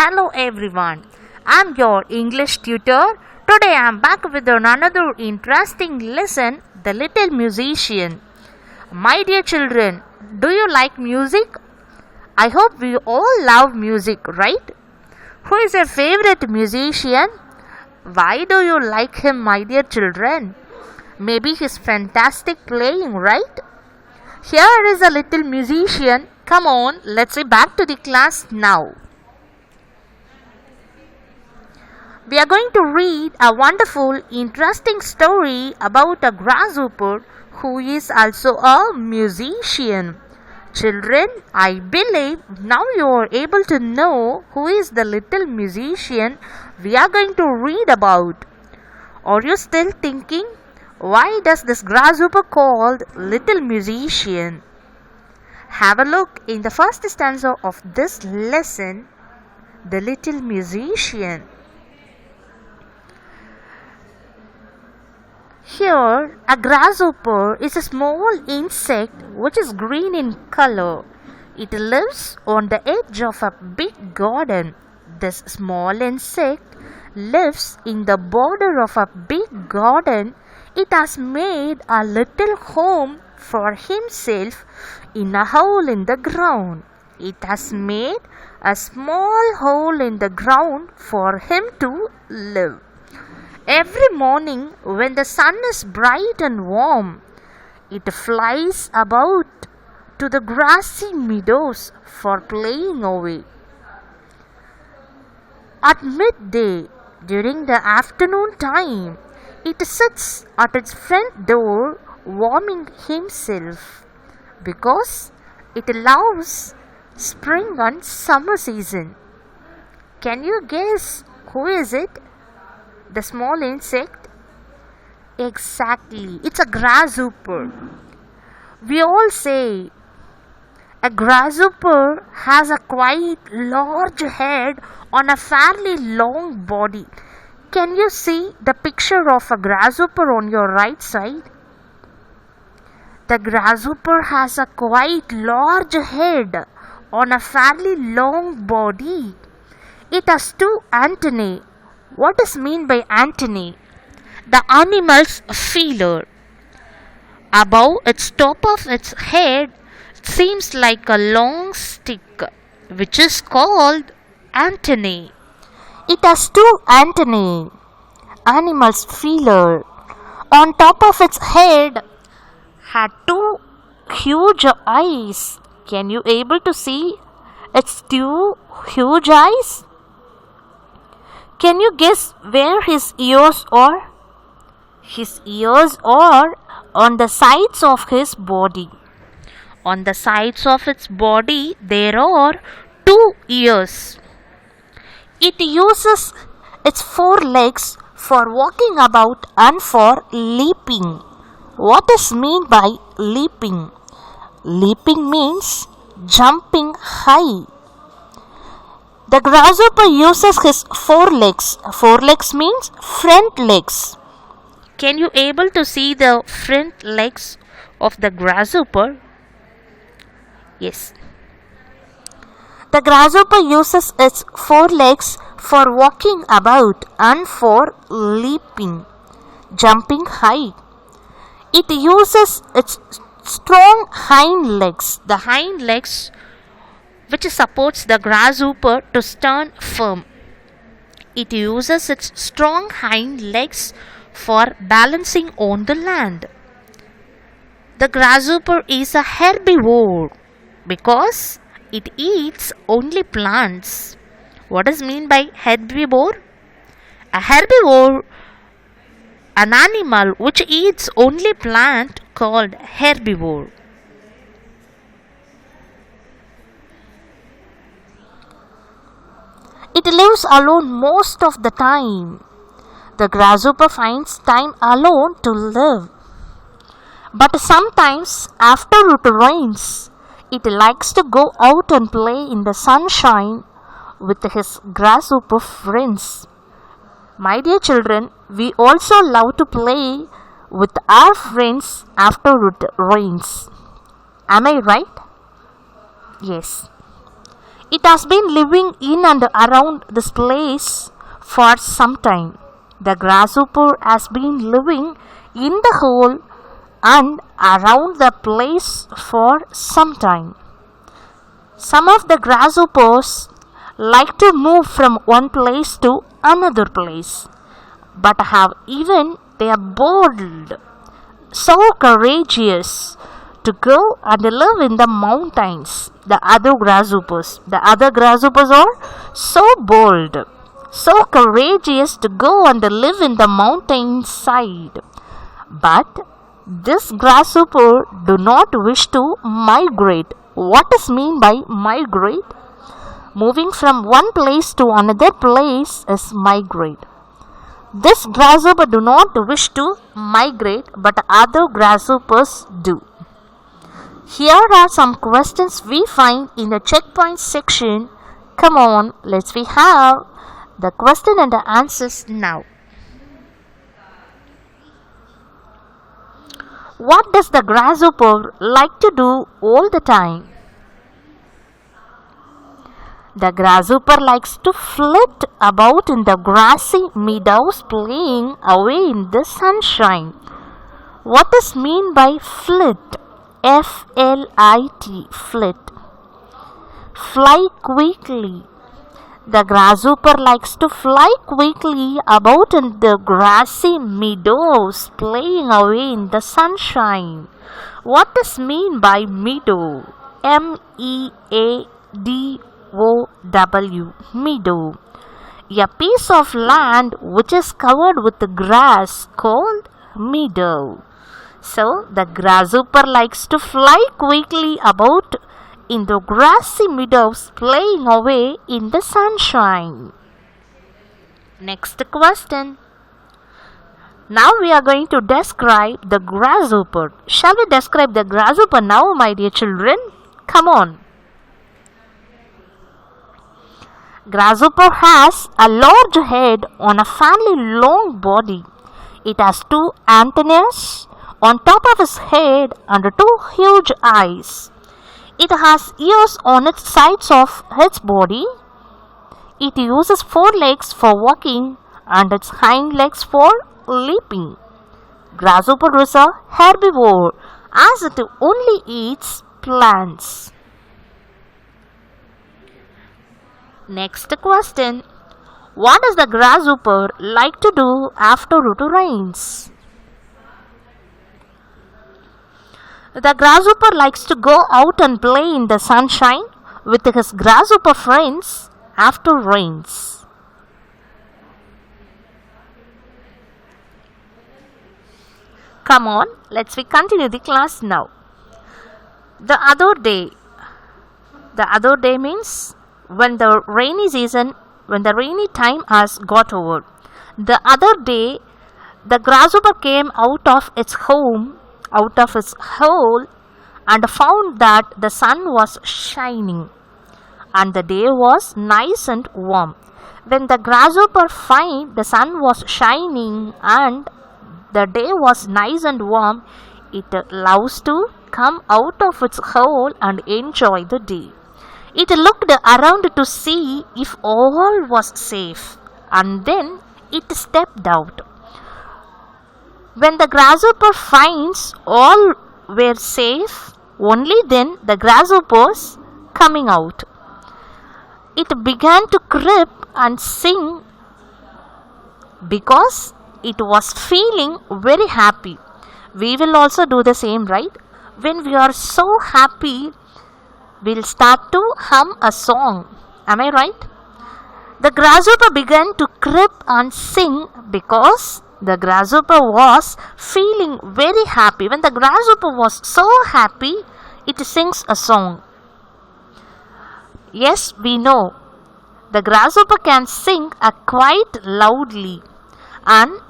Hello everyone, I'm your English tutor. Today I'm back with another interesting lesson, The Little Musician. My dear children, do you like music? I hope we all love music, right? Who is your favorite musician? Why do you like him, my dear children? Maybe he's fantastic playing, right? Here is a little musician. Come on, let's get back to the class now. We are going to read a wonderful, interesting story about a grasshopper who is also a musician. Children, I believe now you are able to know who is the little musician we are going to read about. Are you still thinking, why does this grasshopper called little musician? Have a look in the first stanza of this lesson, The Little Musician. Here, a grasshopper is a small insect which is green in color. It lives on the edge of a big garden. This small insect lives in the border of a big garden. It has made a little home for himself in a hole in the ground. It has made a small hole in the ground for him to live. Every morning when the sun is bright and warm, it flies about to the grassy meadows for playing away. At midday, during the afternoon time, it sits at its front door warming himself because it loves spring and summer season. Can you guess who is it? The small insect? Exactly, it's a grasshopper. We all say a grasshopper has a quite large head on a fairly long body. Can you see the picture of a grasshopper on your right side? The grasshopper has a quite large head on a fairly long body. It has two antennae. What is meant by antennae? The animal's feeler. Above its top of its head seems like a long stick, which is called antennae. It has two antennae. Animal's feeler. On top of its head had two huge eyes. Can you able to see its two huge eyes? Can you guess where his ears are? His ears are on the sides of his body. On the sides of its body there are two ears. It uses its four legs for walking about and for leaping. What is meant by leaping? Leaping means jumping high. The grasshopper uses his four legs. Four legs means front legs. Can you able to see the front legs of the grasshopper? Yes. The grasshopper uses its four legs for walking about and for leaping, jumping high. It uses its strong hind legs. The hind legs which supports the grasshopper to stand firm. It uses its strong hind legs for balancing on the land. The grasshopper is a herbivore because it eats only plants. What is mean by herbivore? A herbivore, an animal which eats only plant called herbivore. It lives alone most of the time. The grasshopper finds time alone to live. But sometimes after it rains, it likes to go out and play in the sunshine with his grasshopper friends. My dear children, we also love to play with our friends after it rains. Am I right? Yes. It has been living in and around this place for some time. The grasshopper has been living in the hole and around the place for some time. Some of the grasshoppers like to move from one place to another place, but have even they are bold, so courageous to go and live in the mountains. The other grasshoppers are so bold, so courageous to go and live in the mountainside. But this grasshopper do not wish to migrate. What is mean by migrate? Moving from one place to another place is migrate. This grasshopper do not wish to migrate, but other grasshoppers do. Here are some questions we find in the checkpoint section. Come on, let's we have the question and the answers now. What does the grasshopper like to do all the time? The grasshopper likes to flit about in the grassy meadows playing away in the sunshine. What is mean by flit? F-L-I-T, flit. Fly quickly. The grasshopper likes to fly quickly about in the grassy meadows playing away in the sunshine. What is mean by meadow? M-E-A-D-O-W, meadow. A piece of land which is covered with grass called meadow. So, the grasshopper likes to fly quickly about in the grassy meadows playing away in the sunshine. Next question. Now we are going to describe the grasshopper. Shall we describe the grasshopper now, my dear children? Come on. Grasshopper has a large head on a fairly long body. It has two antennas on top of its head and two huge eyes. It has ears on its sides of its body. It uses four legs for walking and its hind legs for leaping. Grasshopper is a herbivore as it only eats plants. Next question. What does the grasshopper like to do after it rains? The grasshopper likes to go out and play in the sunshine with his grasshopper friends after rains. Come on, let's continue the class now. The other day means when the rainy time has got over. The other day, the grasshopper came out of its hole and found that the sun was shining and the day was nice and warm. When the grasshopper find the sun was shining and the day was nice and warm, it loves to come out of its hole and enjoy the day. It looked around to see if all was safe and then it stepped out. When the grasshopper finds all were safe, only then the grasshoppers coming out. It began to creep and sing because it was feeling very happy. We will also do the same, right? When we are so happy, we'll start to hum a song. Am I right? The grasshopper began to creep and sing because the grasshopper was feeling very happy. When the grasshopper was so happy, it sings a song. Yes, we know. The grasshopper can sing quite loudly, and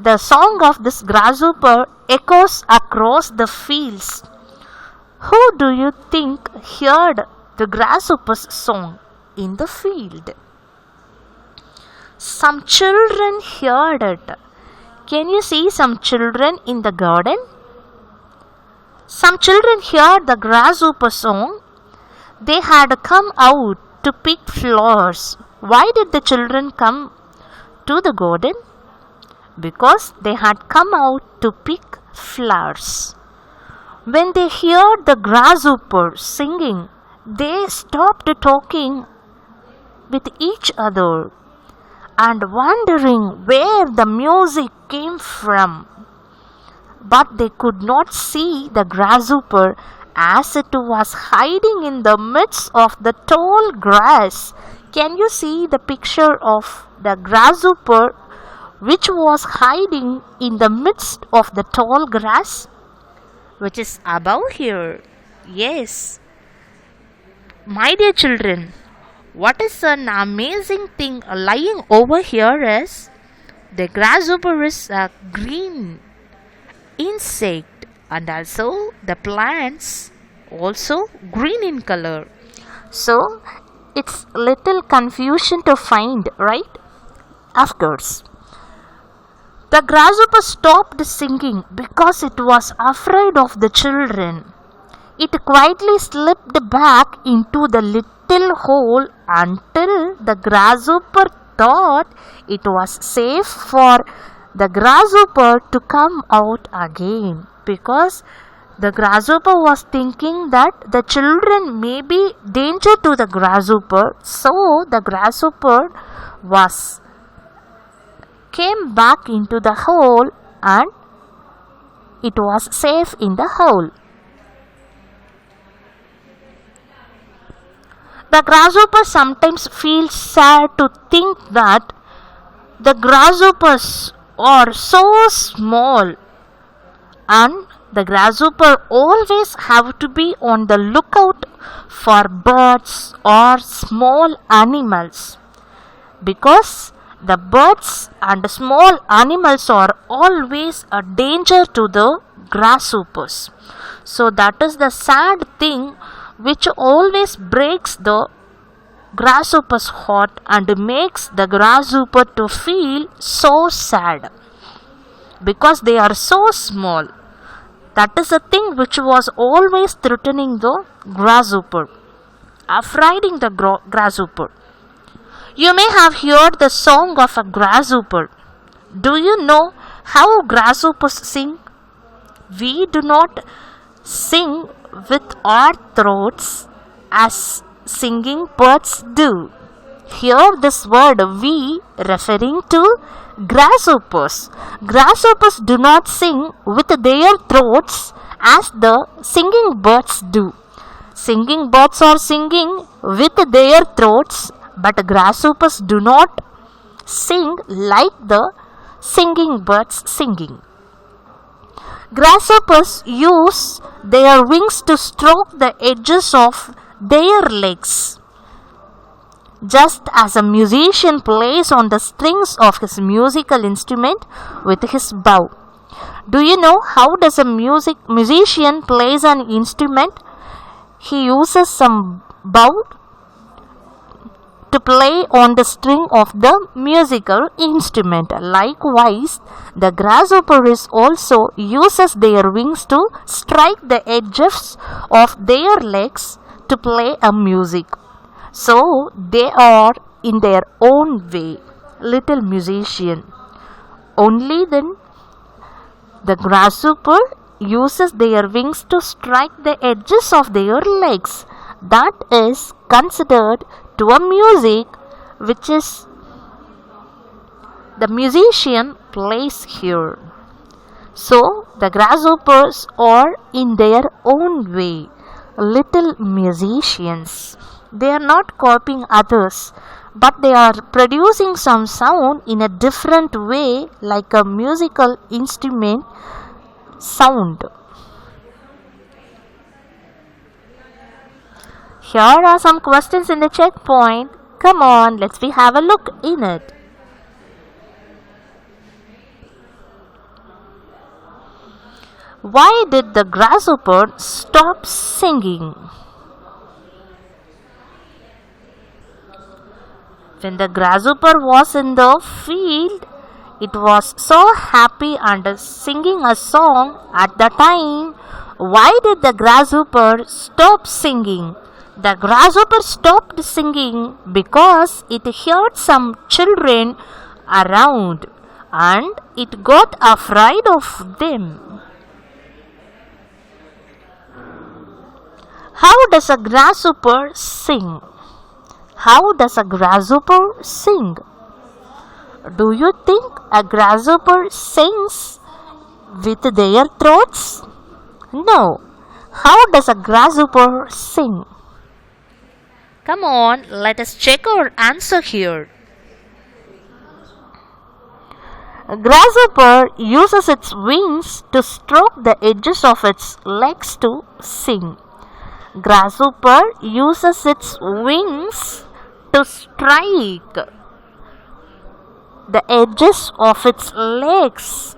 the song of this grasshopper echoes across the fields. Who do you think heard the grasshopper's song in the field? Some children heard it. Can you see some children in the garden? Some children heard the grasshopper song. They had come out to pick flowers. Why did the children come to the garden? Because they had come out to pick flowers. When they heard the grasshopper singing, they stopped talking with each other and wondering where the music came from. But they could not see the grasshopper as it was hiding in the midst of the tall grass. Can you see the picture of the grasshopper which was hiding in the midst of the tall grass, which is above here? Yes. My dear children, what is an amazing thing lying over here is the grasshopper is a green insect, and also the plants also green in color. So it's little confusion to find, right? Of course. The grasshopper stopped singing because it was afraid of the children. It quietly slipped back into the little hole until the grasshopper thought it was safe for the grasshopper to come out again, because the grasshopper was thinking that the children may be danger to the grasshopper, so the grasshopper came back into the hole and it was safe in the hole. The grasshopper sometimes feels sad to think that the grasshoppers are so small, and the grasshopper always have to be on the lookout for birds or small animals, because the birds and small animals are always a danger to the grasshoppers. So that is the sad thing which always breaks the grasshopper's heart and makes the grasshopper to feel so sad, because they are so small. That is a thing which was always threatening the grasshopper, affrighting the grasshopper. You may have heard the song of a grasshopper. Do you know how grasshoppers sing? We do not sing with our throats as singing birds do. Here this word we referring to grasshoppers. Grasshoppers do not sing with their throats as the singing birds do. Singing birds are singing with their throats, but grasshoppers do not sing like the singing birds singing. Grasshoppers use their wings to stroke the edges of their legs, just as a musician plays on the strings of his musical instrument with his bow. Do you know how does a musician plays an instrument? He uses some bow to play on the string of the musical instrument. Likewise, the grasshopper also uses their wings to strike the edges of their legs to play a music. So they are in their own way little musician. Only then the grasshopper uses their wings to strike the edges of their legs. That is considered to a music which is the musician plays here. So the grasshoppers are in their own way little musicians. They are not copying others, but they are producing some sound in a different way, like a musical instrument sound. Here are some questions in the checkpoint. Come on, let's have a look in it. Why did the grasshopper stop singing? When the grasshopper was in the field, it was so happy and singing a song at the time. Why did the grasshopper stop singing? The grasshopper stopped singing because it heard some children around and it got afraid of them. How does a grasshopper sing? How does a grasshopper sing? Do you think a grasshopper sings with their throats? No. How does a grasshopper sing? Come on, let us check our answer here. A grasshopper uses its wings to stroke the edges of its legs to sing. Grasshopper uses its wings to strike the edges of its legs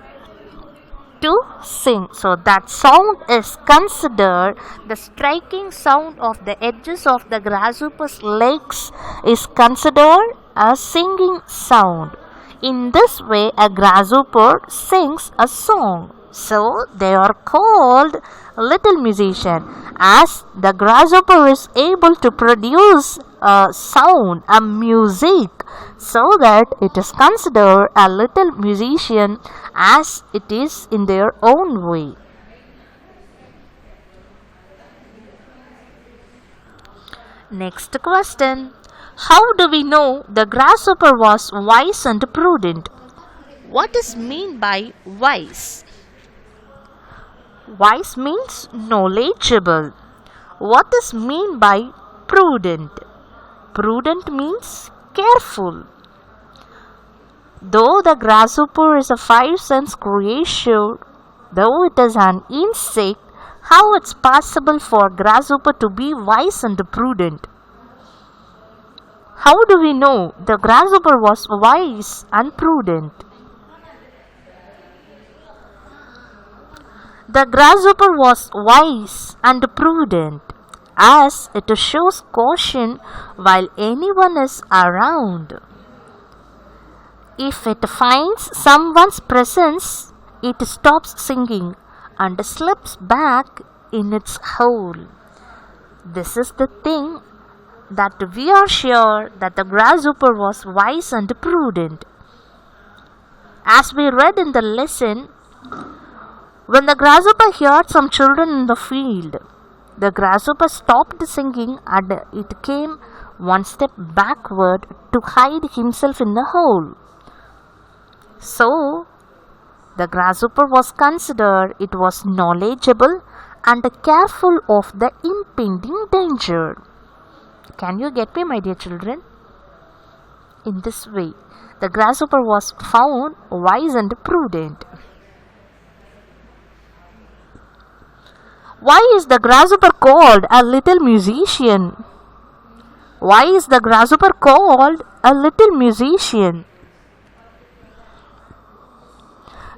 to sing. So that sound is considered, the striking sound of the edges of the grasshopper's legs is considered a singing sound. In this way, a grasshopper sings a song. So they are called little musician, as the grasshopper is able to produce a sound, a music, so that it is considered a little musician as it is in their own way. Next question. How do we know the grasshopper was wise and prudent? What is meant by wise? Wise means knowledgeable. What is meant by prudent? Prudent means careful. Though the grasshopper is a five-sense creature, though it is an insect, how it's possible for grasshopper to be wise and prudent? How do we know the grasshopper was wise and prudent? The grasshopper was wise and prudent, as it shows caution while anyone is around. If it finds someone's presence, it stops singing and slips back in its hole. This is the thing that we are sure that the grasshopper was wise and prudent. As we read in the lesson, when the grasshopper heard some children in the field, the grasshopper stopped singing and it came one step backward to hide himself in the hole. So, the grasshopper was considered it was knowledgeable and careful of the impending danger. Can you get me, my dear children? In this way, the grasshopper was found wise and prudent. Why is the grasshopper called a little musician? Why is the grasshopper called a little musician?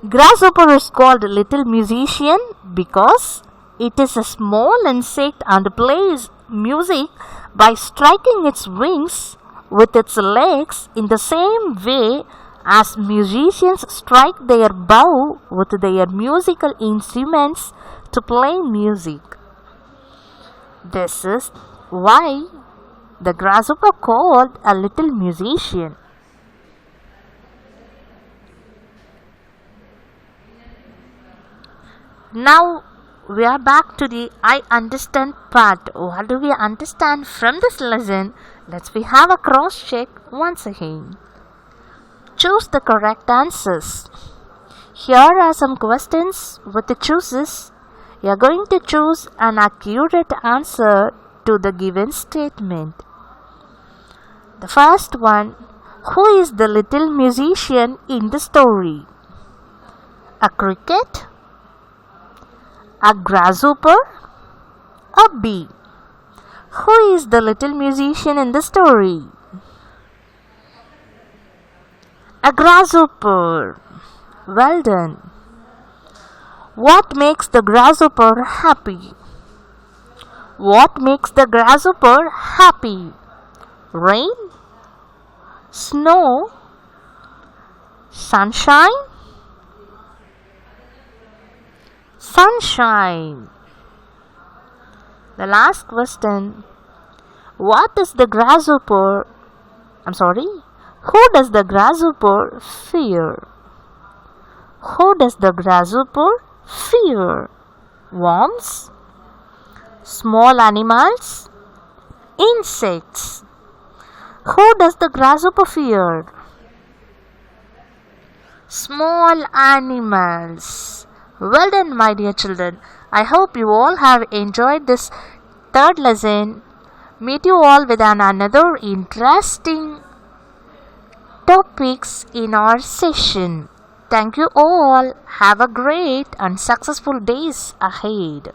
Grasshopper is called a little musician because it is a small insect and plays music by striking its wings with its legs in the same way as musicians strike their bow with their musical instruments to play music. This is why the grasshopper called a little musician. Now we are back to the I understand part. What do we understand from this lesson? Let's have a cross check once again. Choose the correct answers. Here are some questions with the choices. You are going to choose an accurate answer to the given statement. The first one, who is the little musician in the story? A cricket? A grasshopper? A bee? Who is the little musician in the story? A grasshopper. Well done. What makes the grasshopper happy? What makes the grasshopper happy? Rain? Snow? Sunshine? Sunshine. The last question. What does the grasshopper, I'm sorry, who does the grasshopper fear? Who does the grasshopper fear? Worms? Small animals? Insects? Who does the grasshopper fear? Small animals. Well done, my dear children. I hope you all have enjoyed this third lesson. Meet you all with another interesting topics in our session. Thank you all. Have a great and successful days ahead.